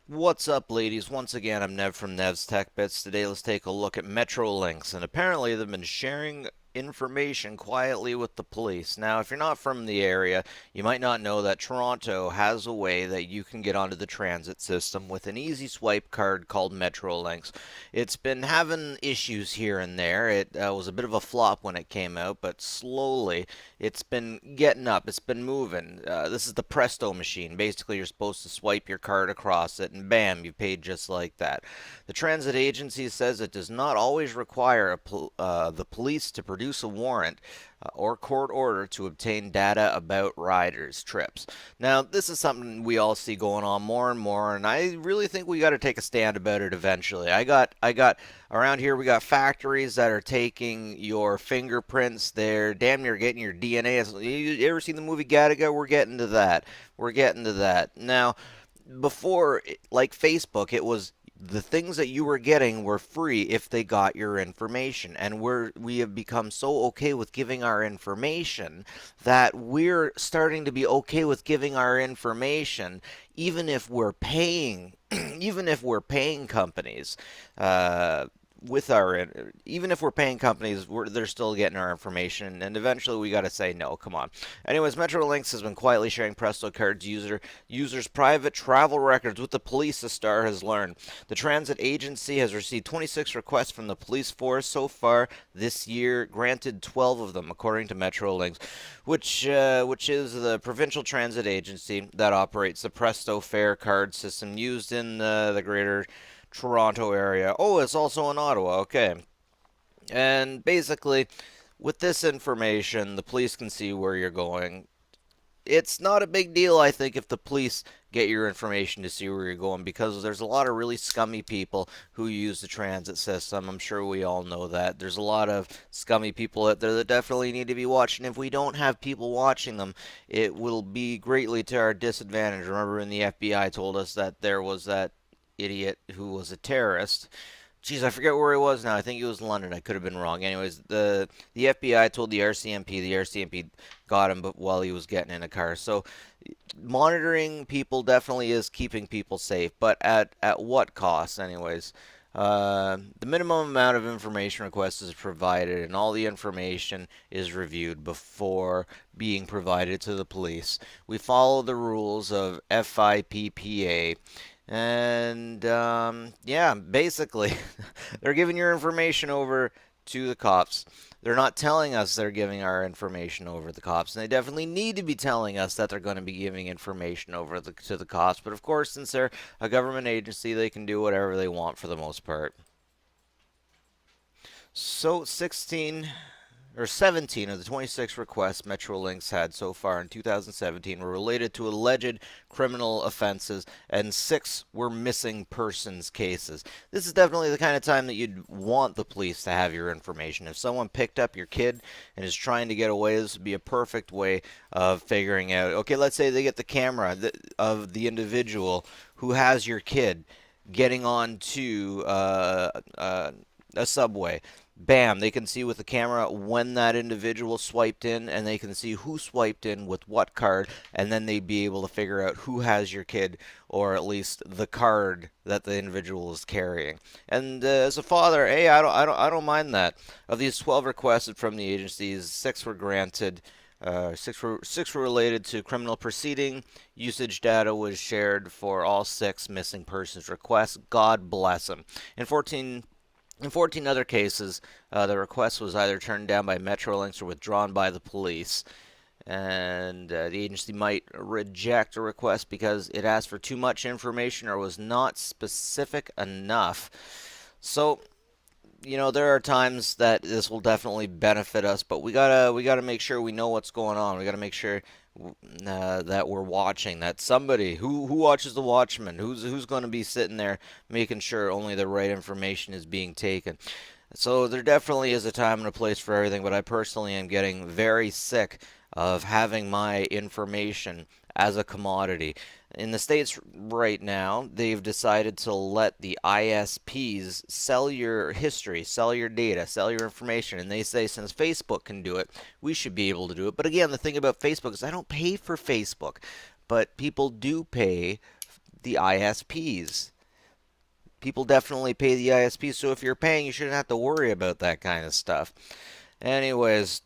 What's up, ladies? Once again, I'm Nev from Nev's Tech Bits. Today, let's take a look at Metrolinks, and apparently, they've been sharing information quietly with the police. Now, if you're not from the area, you might not know that Toronto has a way that you can get onto the transit system with an easy swipe card called Metrolinks. It's been having issues here and there. It was a bit of a flop when it came out, but slowly it's been getting up. It's been moving. This is the Presto machine. Basically, you're supposed to swipe your card across it, and bam, you paid just like that. The transit agency says it does not always require the police to produce a warrant or court order to obtain data about riders' trips. Now, this is something we all see going on more and more, and I really think we got to take a stand about it eventually. I got around here. We got factories that are taking your fingerprints. They're damn near getting your DNA. You ever seen the movie Gattaca? We're getting to that. We're getting to that now. Before, like Facebook, it was the things that you were getting were free if they got your information, and we have become so okay with giving our information that we're starting to be okay with giving our information even if we're paying even if we're paying companies uh, with our even if we're paying companies, they're still getting our information, and eventually we got to say no. Come on. Anyways, Metrolinx has been quietly sharing Presto cards users' private travel records with the police. The Star has learned the transit agency has received 26 requests from the police force so far this year, granted 12 of them, according to Metrolinx, which is the provincial transit agency that operates the Presto fare card system used in the greater Toronto area. Oh, it's also in Ottawa. Okay. And basically, with this information, the police can see where you're going. It's not a big deal, I think, if the police get your information to see where you're going, because there's a lot of really scummy people who use the transit system. I'm sure we all know that. There's a lot of scummy people out there that definitely need to be watching. If we don't have people watching them, it will be greatly to our disadvantage. Remember when the FBI told us that there was that idiot who was a terrorist? Jeez, I forget where he was now. I think he was in London. I could have been wrong. Anyways, the FBI told the RCMP. The RCMP got him, but while he was getting in a car. So monitoring people definitely is keeping people safe, but at what cost? Anyways, the minimum amount of information requested is provided, and all the information is reviewed before being provided to the police. We follow the rules of FIPPA. And yeah, basically, they're giving your information over to the cops. They're not telling us they're giving our information over to the cops, and they definitely need to be telling us that they're going to be giving information over to the cops. But of course, since they're a government agency, they can do whatever they want for the most part. So 16 or 17 of the 26 requests Metrolinx had so far in 2017 were related to alleged criminal offenses, and 6 were missing persons cases. This is definitely the kind of time that you'd want the police to have your information. If someone picked up your kid and is trying to get away, this would be a perfect way of figuring out. Okay, let's say they get the camera of the individual who has your kid getting on to a subway. Bam, they can see with the camera when that individual swiped in, and they can see who swiped in with what card, and then they'd be able to figure out who has your kid, or at least the card that the individual is carrying. And as a father, hey, I don't mind that. Of these 12 requested from the agencies, 6 were granted. Six were related to criminal proceeding. Usage data was shared for all 6 missing persons requests. God bless them. In 14 other cases, the request was either turned down by Metrolinx or withdrawn by the police. And the agency might reject a request because it asked for too much information or was not specific enough. So, there are times that this will definitely benefit us, but we gotta make sure we know what's going on. We gotta make sure that we're watching. That somebody who watches the Watchmen, who's going to be sitting there making sure only the right information is being taken. So there definitely is a time and a place for everything, but I personally am getting very sick of having my information as a commodity. In the States right now, they've decided to let the ISPs sell your history, sell your data, sell your information. And they say since Facebook can do it, we should be able to do it. But again, the thing about Facebook is I don't pay for Facebook, but people do pay the ISPs. People definitely pay the ISPs, so if you're paying, you shouldn't have to worry about that kind of stuff. Anyways,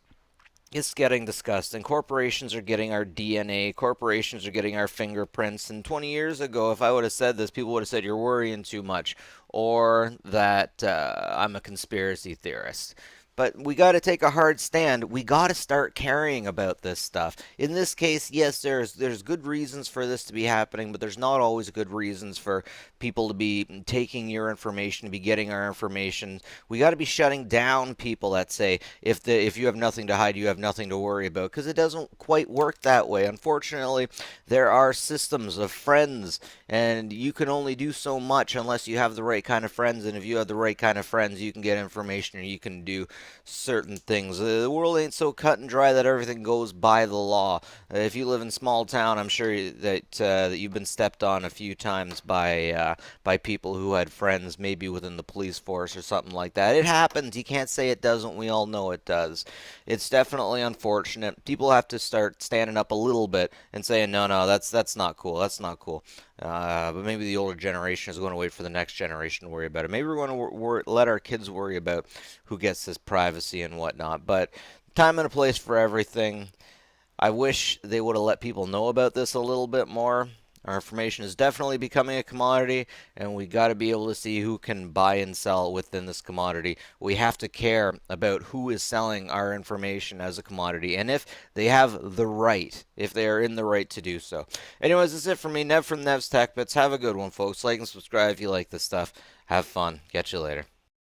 it's getting discussed, and corporations are getting our DNA, corporations are getting our fingerprints. And 20 years ago, if I would have said this, people would have said you're worrying too much, or that I'm a conspiracy theorist. But we got to take a hard stand. We got to start caring about this stuff. In this case, yes, there's good reasons for this to be happening, but there's not always good reasons for people to be taking your information, to be getting our information. We got to be shutting down people that say if you have nothing to hide, you have nothing to worry about, because it doesn't quite work that way. Unfortunately, there are systems of friends, and you can only do so much unless you have the right kind of friends. And if you have the right kind of friends, you can get information, or you can do certain things. The world ain't so cut and dry that everything goes by the law. If you live in small town, I'm sure that you've been stepped on a few times by people who had friends, maybe within the police force or something like that. It happens. You can't say it doesn't. We all know it does. It's definitely unfortunate. People have to start standing up a little bit and saying, no, no, that's not cool. That's not cool. But maybe the older generation is going to wait for the next generation to worry about it. Maybe we're going to let our kids worry about who gets this privacy and whatnot. But time and a place for everything. I wish they would have let people know about this a little bit more. Our information is definitely becoming a commodity, and we got to be able to see who can buy and sell within this commodity. We have to care about who is selling our information as a commodity, and if they have the right, if they are in the right to do so. Anyways, that's it for me, Nev from Nev's Tech Bits. Have a good one, folks. Like and subscribe if you like this stuff. Have fun. Catch you later.